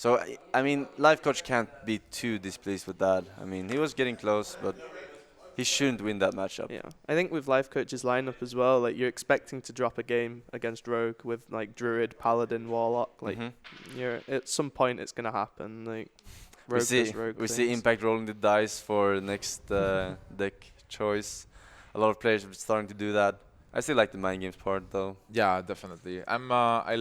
So, I mean, Lifecoach can't be too displeased with that. I mean, he was getting close, but he shouldn't win that matchup. Yeah, I think with Lifecoach's lineup as well, like you're expecting to drop a game against Rogue with like Druid, Paladin, Warlock. Like you're at some point it's gonna happen. Like We Rogue see does Rogue we things. see Impact rolling the dice for next deck choice. A lot of players are starting to do that. I still like the mind games part though. Yeah, definitely. I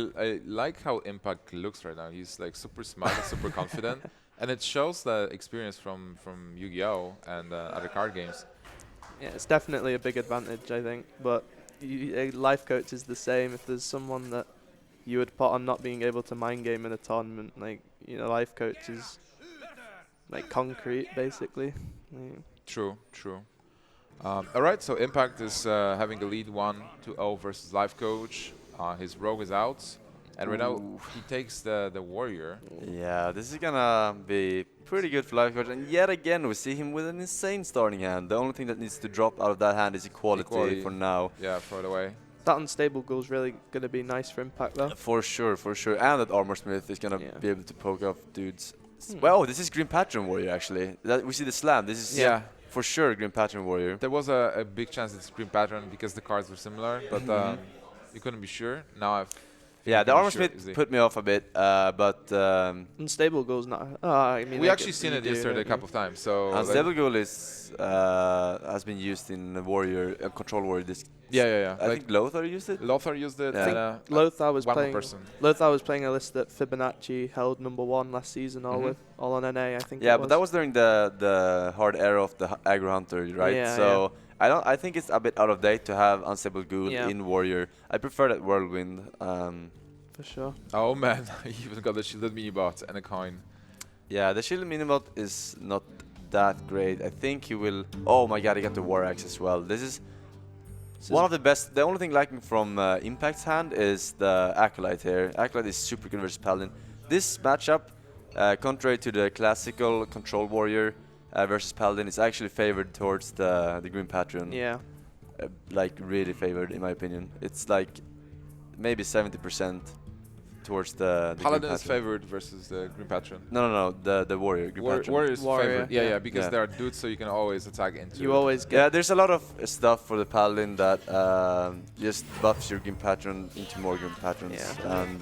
like how Impact looks right now. He's like super smart and super confident, and it shows the experience from Yu-Gi-Oh and other card games. Yeah, it's definitely a big advantage, I think. But Lifecoach is the same. If there's someone that you would put on not being able to mind game in a tournament, like Lifecoach is like concrete, basically. Like, True, true. All right, so Impact is having a lead 1-0 versus Lifecoach. His rogue is out, and right now he takes the warrior. Yeah, this is gonna be pretty good for Lifecoach. And yet again, we see him with an insane starting hand. The only thing that needs to drop out of that hand is equality. For now. Yeah, throw it away. that unstable goal is really going to be nice for Impact, though. For sure, for sure. And that Armor Smith is gonna Yeah. be able to poke off dudes. Well, this is Green Pattern Warrior actually. We see the slam. This is for sure Green Pattern Warrior. There was a big chance it's Green Pattern because the cards were similar, but you couldn't be sure. Now I've Yeah, the pretty Armor sure Smith put me off a bit, but Unstable goal's not. I mean, we I actually guess seen you it do, yesterday a don't couple of times. So Unstable Ghoul is has been used in Warrior, Control Warrior. This yeah. I think Lothar used it. Lothar used it. Yeah. And, you? Lothar was one more playing. person. Lothar was playing a list that Fibonacci held #1 last season, all on NA. I think. Yeah, it but that was during the hard era of the Aggro Hunter, right? Yeah, So I think it's a bit out of date to have Unstable Ghoul Yeah. in Warrior. I prefer that Whirlwind. for sure. Oh man, he even got the shielded mini bot and a coin. Yeah, the Shield Minibot is not that great. I think he will. Oh my god, he got the War Axe as well. This is one of the best. The only thing lacking from Impact's hand is the Acolyte here. Acolyte is super good versus Paladin. This matchup, contrary to the classical Control Warrior versus Paladin, is actually favored towards the Green Patron. Yeah. Like really favored in my opinion. It's like maybe 70% towards the Paladin Green is Patron. favored versus the Green Patron. No, the Warrior. Green Patron. Warrior is Warrior, favored. Yeah, yeah. because Yeah. there are dudes, so you can always attack into. You always Yeah, get. there's a lot of stuff for the Paladin that just buffs your Green Patron into more Green Patrons. Yeah. And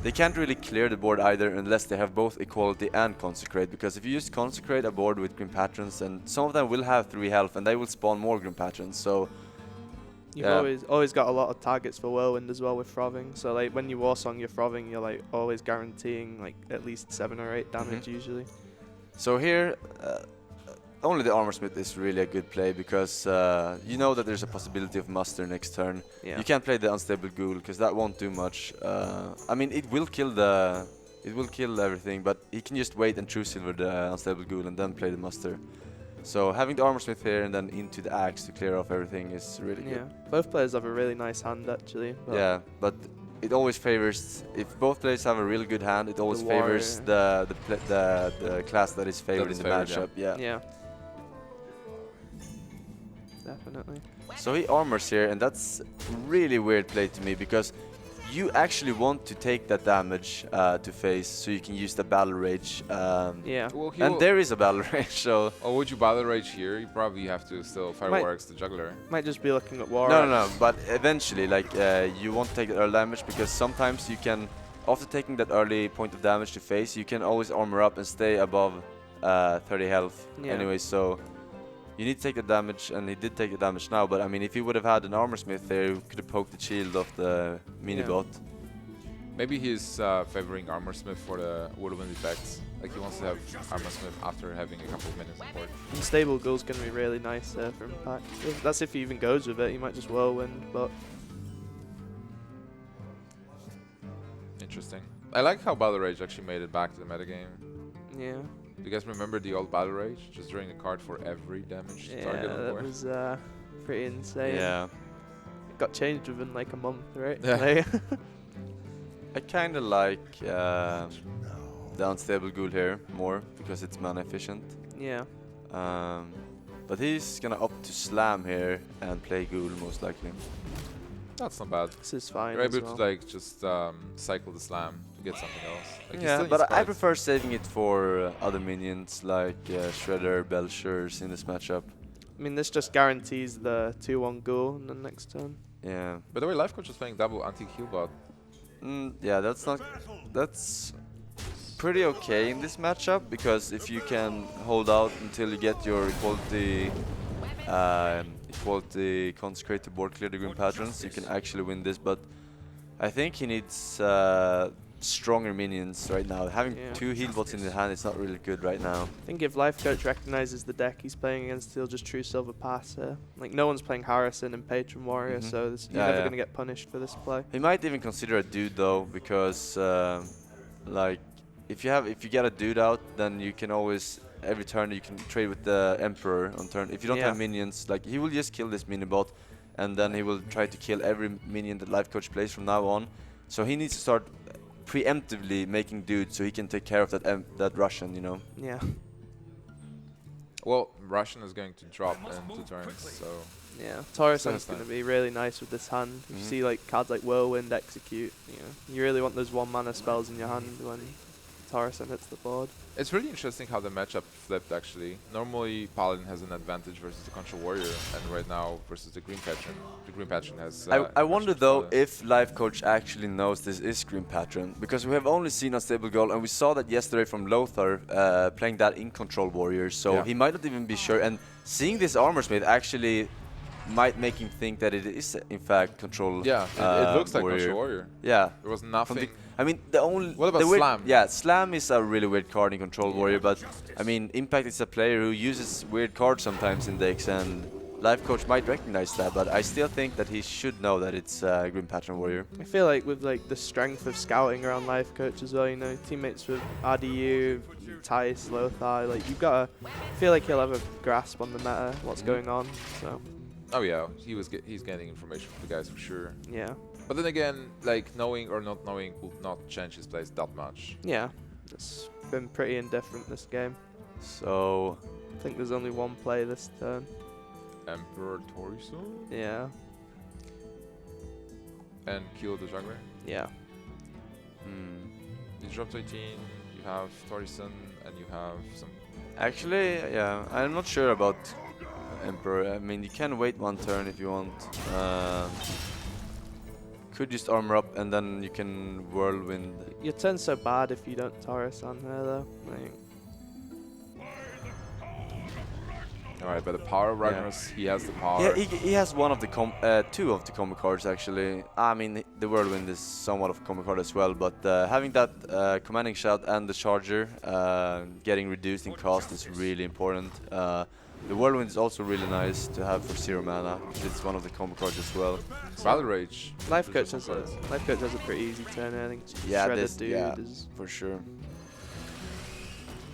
they can't really clear the board either unless they have both Equality and Consecrate. Because if you just Consecrate a board with Green Patrons, and some of them will have 3 health and they will spawn more Green Patrons. So You've yeah. always got a lot of targets for Whirlwind as well with Frothing. So like when you Warsong your Frothing, you're like always guaranteeing like at least 7 or 8 damage usually. So here, only the Armor Smith is really a good play because you know that there's a possibility of muster next turn. Yeah. You can't play the Unstable Ghoul because that won't do much. I mean, it will kill everything, but he can just wait and true silver the Unstable Ghoul and then play the muster. So having the Armor Smith here and then into the axe to clear off everything is really Yeah. good. Both players have a really nice hand actually. But Yeah, but it always favors, if both players have a really good hand, it always The favors the class that is favored in the favored, yeah. matchup. Yeah. Yeah. Definitely. So he armors here, and that's really weird play to me because you actually want to take that damage to face so you can use the Battle Rage. Yeah. Well, And there is a Battle Rage, so... Or would you Battle Rage here? You probably have to still Fireworks the Juggler. Might just be looking at War. No, but eventually, like, you won't take the early damage because sometimes you can, after taking that early point of damage to face, you can always armor up and stay above 30 health Yeah. anyway, so... You need to take the damage, and he did take the damage now, but I mean, if he would have had an Armor Smith there, he could have poked the shield off the mini-bot. Maybe he's favoring Armor Smith for the Whirlwind effects. Like he wants to have Armor Smith after having a couple of minutes on board. Unstable Ghoul's going to be really nice for Impact. That's if he even goes with it. He might just Whirlwind, but... Interesting. I like how Battle Rage actually made it back to the metagame. Yeah. Do you guys remember the old Battle Rage? Just drawing a card for every damage Yeah, target on that board. was pretty insane. Yeah. It got changed within like a month, right? Yeah. Like I kind of like the Unstable Ghoul here more because it's mana efficient. yeah. But he's gonna opt to slam here and play Ghoul most likely. That's not bad. This is fine You're as able well. to like just cycle the slam. to get something else. Like, he Yeah, still but needs I cards. prefer saving it for other minions like Shredder, Belchers in this matchup. I mean, this just guarantees the 2-1 ghoul in the next turn. Yeah. By the way, Lifecoach is playing double anti-heal bot. Yeah, that's pretty okay in this matchup, because if you can hold out until you get your equality consecrated board clear the green patrons, you can actually win this. But I think he needs stronger minions right now. Having Yeah. 2 heal bots in the hand is not really good right now. I think if Lifecoach recognizes the deck he's playing against, he'll just true silver pass here. Like, no one's playing Harrison and Patron Warrior, Mhm. so you're Yeah, never yeah. going to get punished for this play. He might even consider a dude though, because like if you get a dude out, then you can always every turn you can trade with the Emperor on turn. If you don't Yeah. have minions, like he will just kill this mini bot, and then he will try to kill every minion that Lifecoach plays from now on. So he needs to start preemptively making dudes so he can take care of that Russian, you know. Yeah. Well, Russian is going to drop in 2 turns, so Yeah, Still has Torreson's going to time. be really nice with this hand. If you Mhm. see like cards like Whirlwind execute, you really want those 1-mana spells in your hand when Torreson hits the board. it's really interesting how the matchup flipped actually. Normally Paladin has an advantage versus the Control Warrior, and right now versus the Green Patron. The Green Patron has I wonder advantage though Paladin. if Lifecoach actually knows this is Green Patron, because we have only seen Unstable Goal, and we saw that yesterday from Lothar playing that in Control Warrior, so Yeah. he might not even be sure. And seeing this Armorsmith actually might make him think that it is in fact Control Yeah, it looks like Warrior. Control Warrior. Yeah. There was From nothing. I mean, the only... What about the weird- Slam? Yeah, Slam is a really weird card in Control Yeah. Warrior, but I mean, Impact is a player who uses weird cards sometimes in decks, and Lifecoach might recognize that, but I still think that he should know that it's Green Patron Warrior. I feel like with like the strength of scouting around Lifecoach as well, teammates with RDU, Tice, Lothar, like you've got to feel like he'll have a grasp on the meta, what's going on. So Oh yeah, he's getting information from the guys for sure. yeah, But then again, like knowing or not knowing will not change his plays that much. yeah, it's been pretty indifferent this game. So... I think there's only one play this turn. Emperor Toriso Yeah, and kill the juggler. yeah. You drop to 18, you have Torison, and you have some. Actually, yeah, I'm not sure about Emperor. I mean, you can wait 1 turn if you want. Could just armor up and then you can Whirlwind. Your turn's so bad if you don't Taurus on her though. Like, Alright, but the power of Yeah. Ragnaros, he has the power. Yeah, he has one of the 2 of the combo cards actually. I mean, the Whirlwind is somewhat of a combo card as well, but having that commanding shot and the charger getting reduced in cost is really important. The Whirlwind is also really nice to have for 0 mana. It's one of the combo cards as well. Battle Rage. Lifecoach Just has a pretty easy turn. I think Yeah, Shredded this, Dude yeah, is for sure.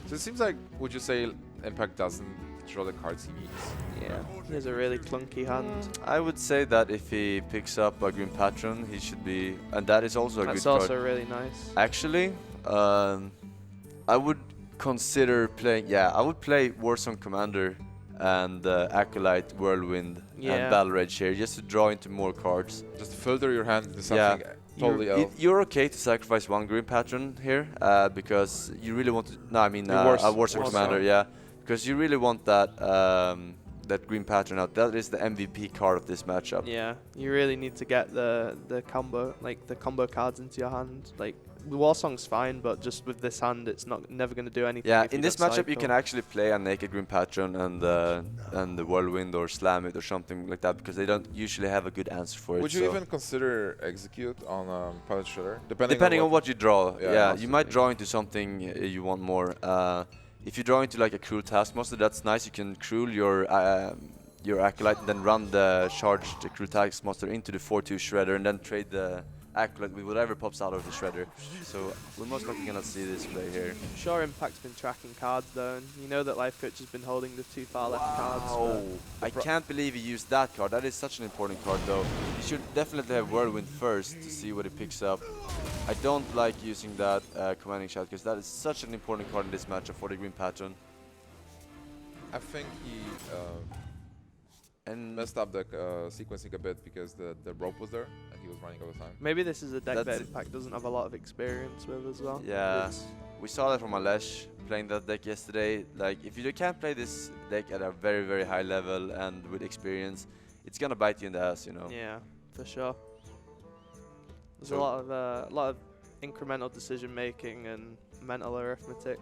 So it seems like, would you say Impact doesn't draw the cards he needs? yeah. He has a really clunky hand. I would say that if he picks up a Green Patron, he should be, and that is also a That's good also card. really nice. Actually, I would consider playing. Yeah, I would play Warsong Commander and Acolyte, Whirlwind, Yeah. and Battle Rage here, just to draw into more cards. Just filter your hand into Yeah. something totally else. You're okay to sacrifice 1 Green Patron here, because you really want to. No, I mean Your a Warsong Warsong. Commander, yeah, because you really want that that Green Patron out. That is the MVP card of this matchup. Yeah, you really need to get the combo cards into your hand. Like the Warsong's fine, but just with this hand, it's never going to do anything. Yeah, if you in this don't matchup you cycle. can actually play a naked Green Patron and the Whirlwind or Slam it or something like that, because they don't usually have a good answer for it. Would you so even consider Execute on Pilot Shredder? depending on what you draw, Yeah, yeah, also you might think. draw into something you want more. If you draw into like a Cruel Taskmaster, that's nice. You can Cruel your Acolyte and then run the charged Cruel Taskmaster into the 4/2 Shredder and then trade the Acolyte with whatever pops out of the Shredder. So we're most likely gonna see this play here. I'm sure Impact's been tracking cards though, and you know that Lifecoach has been holding the 2 far left cards. Oh, I can't believe he used that card. That is such an important card though. You should definitely have Whirlwind first to see what he picks up. I don't like using that commanding shot because that is such an important card in this matchup for the Green Patron. I think he And messed up the sequencing a bit because the rope was there and he was running all the time. Maybe this is a deck that That's- Impact doesn't have a lot of experience with as well. Yeah, It's- we saw that from Alesh playing that deck yesterday. Like, if you can't play this deck at a very, very high level and with experience, it's gonna bite you in the ass, you know. Yeah, for sure. There's So- a lot of incremental decision making and mental arithmetic.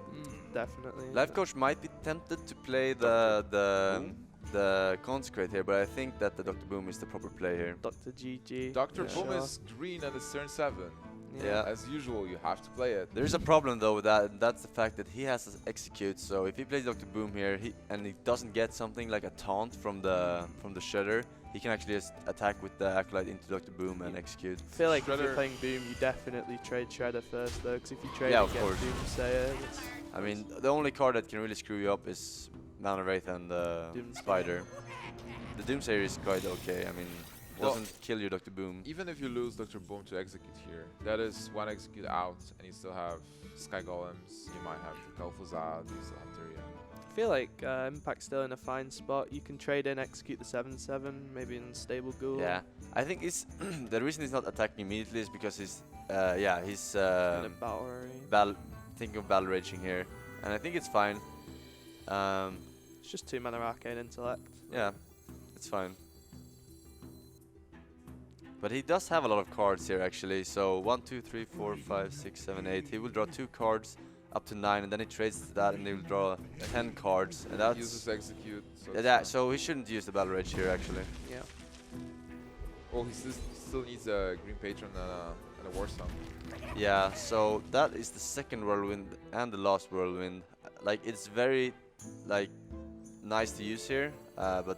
Definitely. Lifecoach might be tempted to play the Consecrate here, but I think that the Dr. Boom is the proper play here. Dr. GG. Dr. Yeah. Boom Sure. is green and it's turn 7. Yeah. As usual, you have to play it. There's a problem though with that, and that's the fact that he has to execute. So if he plays Dr. Boom here, and he doesn't get something like a taunt from the Shredder, he can actually just attack with the Acolyte into Dr. Boom and execute. I feel like if Shredder- you're playing Boom, you definitely trade Shredder first though, because if you trade Yeah, and of get course. Doomsayer, it's I mean, the only card that can really screw you up is Mana Wraith and Doomsayer. Spider. The Doomsayer is quite okay. I mean, Well- doesn't kill your Dr. Boom. Even if you lose Dr. Boom to execute here, that is one execute out, and you still have Sky Golems, you might have Kalfuzad, you still have Tyrion. I feel like Impact's still in a fine spot. You can trade in, execute the 7/7, maybe in Stable Ghoul. Yeah, I think it's the reason he's not attacking immediately is because he's he's In a battle area. thinking of battle raging here, and I think it's fine. It's just 2 mana Arcane Intellect. Yeah, it's fine. But he does have a lot of cards here actually. So 1, 2, 3, 4, 5, 6, 7, 8. He will draw 2 cards up to 9, and then he trades that, and he will draw 10 cards, and that's Uses execute. So yeah, it's that. fine. So he shouldn't use the battle rage here actually. Yeah. Well, he still needs a Green Patron and a War Song. Yeah. So that is the second whirlwind and the last whirlwind. Like, it's very like nice to use here, but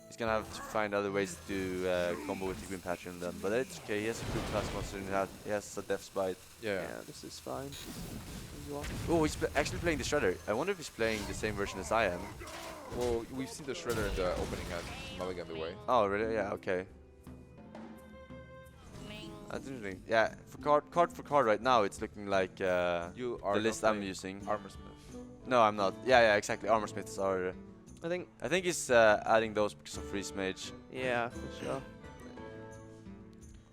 he's gonna have to find other ways to combo with the Green Patron then. But it's okay. He has a good class monster, and he has a Death Spite. Yeah. Yeah, this is fine. As well. Oh, he's actually playing the Shredder. I wonder if he's playing the same version as I am. Well, we've seen the Shredder in the opening hand, Mulligan the way. Oh, really? Yeah, okay. That's interesting. Yeah, for card for card right now, it's looking like You are the not list I'm playing using. Armorsmith. No, I'm not. Yeah, exactly. Armor Smiths are. I think He's adding those because of Freeze Mage. yeah, for sure.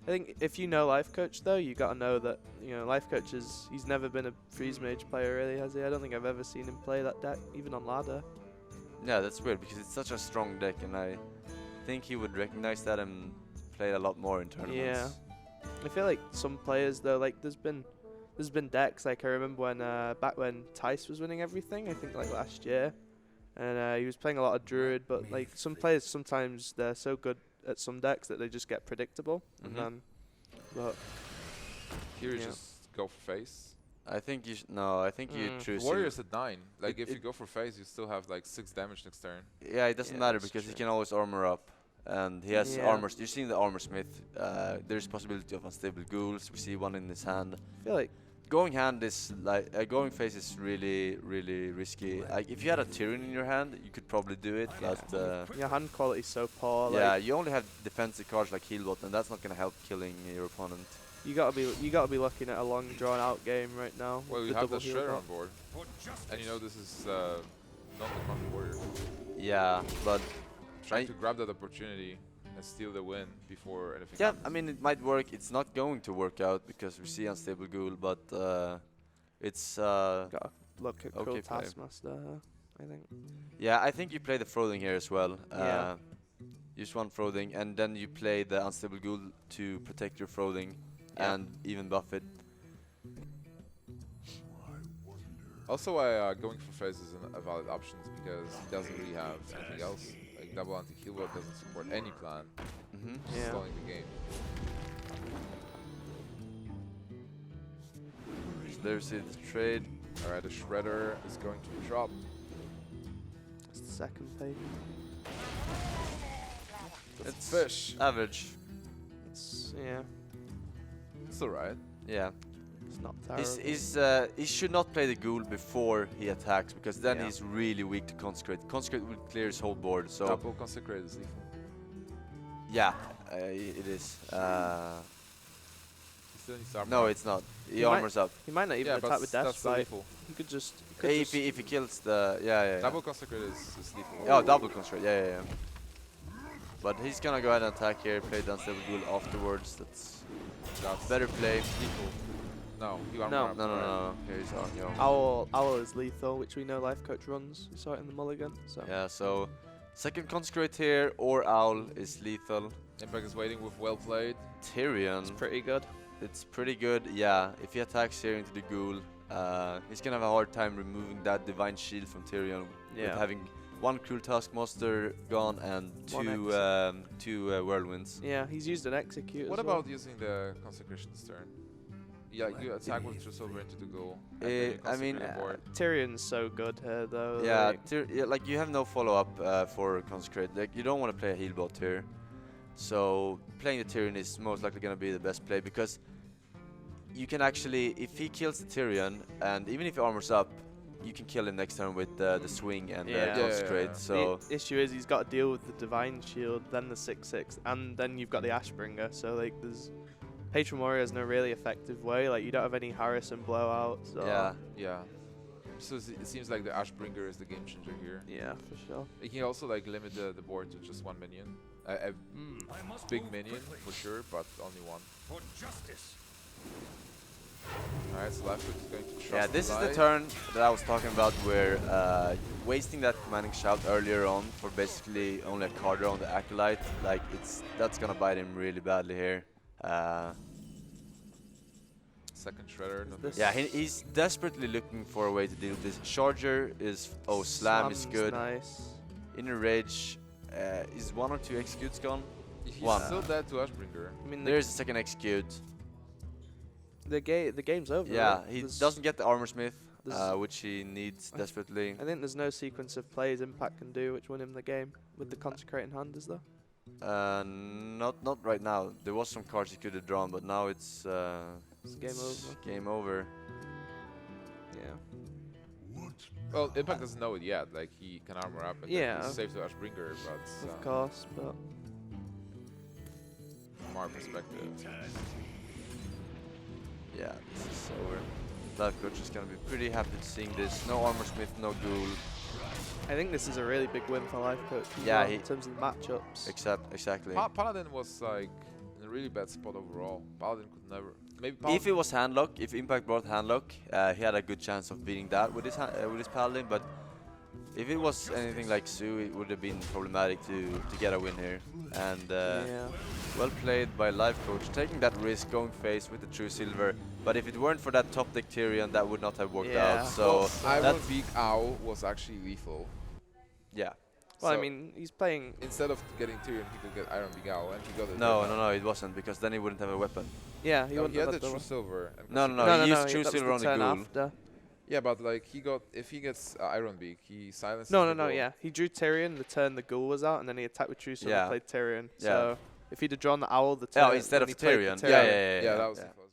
I think if you know Lifecoach though, you gotta know that Lifecoach he's never been a Freeze Mage player really, has he? I don't think I've ever seen him play that deck, even on ladder. Yeah, that's weird because it's such a strong deck, and I think he would recognize that and play a lot more in tournaments. Yeah. I feel like some players though, like there's been decks like I remember when back when Tice was winning everything, I think like last year, and he was playing a lot of Druid, but like some players sometimes they're so good at some decks that they just get predictable, and then but Here you Yeah. just go for face. I think you no. I think you choose. Warriors at 9. Like if it- you go for face, you still have like 6 damage next turn. Yeah, it doesn't Yeah, matter that's because he true. can always armor up, and he has Yeah. armor. You've seen the Armor Smith. There's possibility of unstable ghouls. We see one in his hand. I feel like Going hand is like going face is really risky. Like if you had a Tyrion in your hand, you could probably do it, but your hand quality's so poor. yeah, Like you only have defensive cards like Healbot, and that's not gonna help killing your opponent. you gotta be looking at a long drawn out game right now. Well, with you the have the double heal Shredder bot. on board. And you know this is not the Conquer Warrior. Yeah, but Trying to grab that opportunity and steal the win before anything yeah, happens. I mean it might work. It's not going to work out because we see unstable ghoul, but it's Gotta look at Okay Cruel play. Taskmaster, I think. yeah. I think you play the Frothing here as well. Yeah. Use one Frothing, and then you play the unstable ghoul to protect your Frothing Yeah. and even buff it. Also, why going for face is a valid option is because he doesn't really have anything else. Like double anti-heal bot doesn't support any plan. Mm-hmm. Just Yeah. stalling the game. So there's the trade. Alright, the Shredder is going to drop. That's the second page. It's fish. Average. It's yeah, It's alright. Yeah. it's not terrible. He should not play the ghoul before he attacks because then Yeah. he's really weak to consecrate. Consecrate will clear his whole board. So Double consecrate is lethal. yeah, it is. He still needs to armor No, up. it's not. He He might- armors up. He might not even Yeah, but attack with Death that's still Spite. lethal. He could just. If he kills the yeah. Double consecrate is lethal. Oh, double constraint. Yeah. But he's gonna go ahead and attack here, play down Stable Ghoul afterwards. That's better play. Lethal. No, you are No. more No, no, right. no. Here he's on, yo. Owl is lethal, which we know Lifecoach runs. We saw it in the mulligan. So Yeah, so second Consecrate here or Owl is lethal. Impact is waiting with well played. Tyrion, it's pretty good. it's pretty good. Yeah, if he attacks here into the Ghoul, he's gonna have a hard time removing that Divine Shield from Tyrion with Yeah. having one Cruel Taskmaster gone and One two Whirlwinds. Yeah, he's used an execute. What as well. about using the Consecration's turn? Yeah, you attack with True Silver into the goal. and then Eh, you I mean, consecrate the board. Tyrion's so good here, though. Yeah, like- yeah, like you have no follow-up for Consecrate. Like you don't want to play a heal bot here. So playing the Tyrion is most likely going to be the best play because you can actually, if he kills the Tyrion and even if he armors up, you can kill him next turn with the swing and Yeah. the Consecrate. Yeah. So the issue is he's got to deal with the Divine Shield, then the 6/6, and then you've got the Ashbringer. So like, there's Patron Warrior is no really effective way. Like you don't have any Harrison blowouts. Or yeah, Yeah. So it seems like the Ashbringer is the game changer here. yeah, for sure. You can also like limit the board to just one minion. A big minion for sure, but only one. Alright, so Lifecoach is going to trust yeah. This is the Light. turn that I was talking about, where wasting that commanding shout earlier on for basically only a card draw on the Acolyte, like that's gonna bite him really badly here. Second Shredder. not This- Yeah, he's desperately looking for a way to deal with this. Charger is Slam is Slam's good. Nice. Inner Rage is one or two executes gone. He's One. still dead to Ashbringer. I mean, There's a second execute. the game's over. Yeah, right? he There's- doesn't get the Armor Smith, there's- which he needs desperately. I think there's no sequence of plays Impact can do which win him the game with the Consecrate in hand, is there? Not right now. There was some cards he could have drawn, but now it's It's game over. Game over. Yeah. Well, Impact doesn't know it yet. Like he can armor up and then Yeah. he's safe to Ashbringer, but Of course, but from our perspective, Yeah, this is over. Lifecoach is gonna be pretty happy seeing this. No Armor Smith, no Ghoul. I think this is a really big win for Lifecoach. as Yeah, well in terms of the matchups. Exactly. Paladin was like in a really bad spot overall. Paladin could never. Maybe Paladin If it was handlock, if Impact brought handlock, he had a good chance of beating that with his Paladin. But if it was anything like Sue, it would have been problematic to get a win here. And Yeah. well played by Lifecoach, taking that risk, going face with the True Silver. But if it weren't for that top deck Tyrion, that would not have worked Yeah. out. So Iron that's Beak Owl was actually lethal. yeah. Well, I So mean, he's playing. instead of getting Tyrion, he could get Iron Beak Owl, and he got it. No, it wasn't, because then he wouldn't have a weapon. Yeah, he No, wouldn't he had have the had True the Silver. And No, Consecrate. he used True that was Silver on the turn Ghoul. after. Yeah, but like if he gets Iron Beak, he silences. No, the no, goal. yeah. He drew Tyrion the turn the Ghoul was out, and then he attacked with True Silver, Yeah. played Tyrion. Yeah. So if he'd have drawn the Owl the turn, Oh, instead when of he played Tyrion. the Yeah, Tyrion, yeah, that was the close.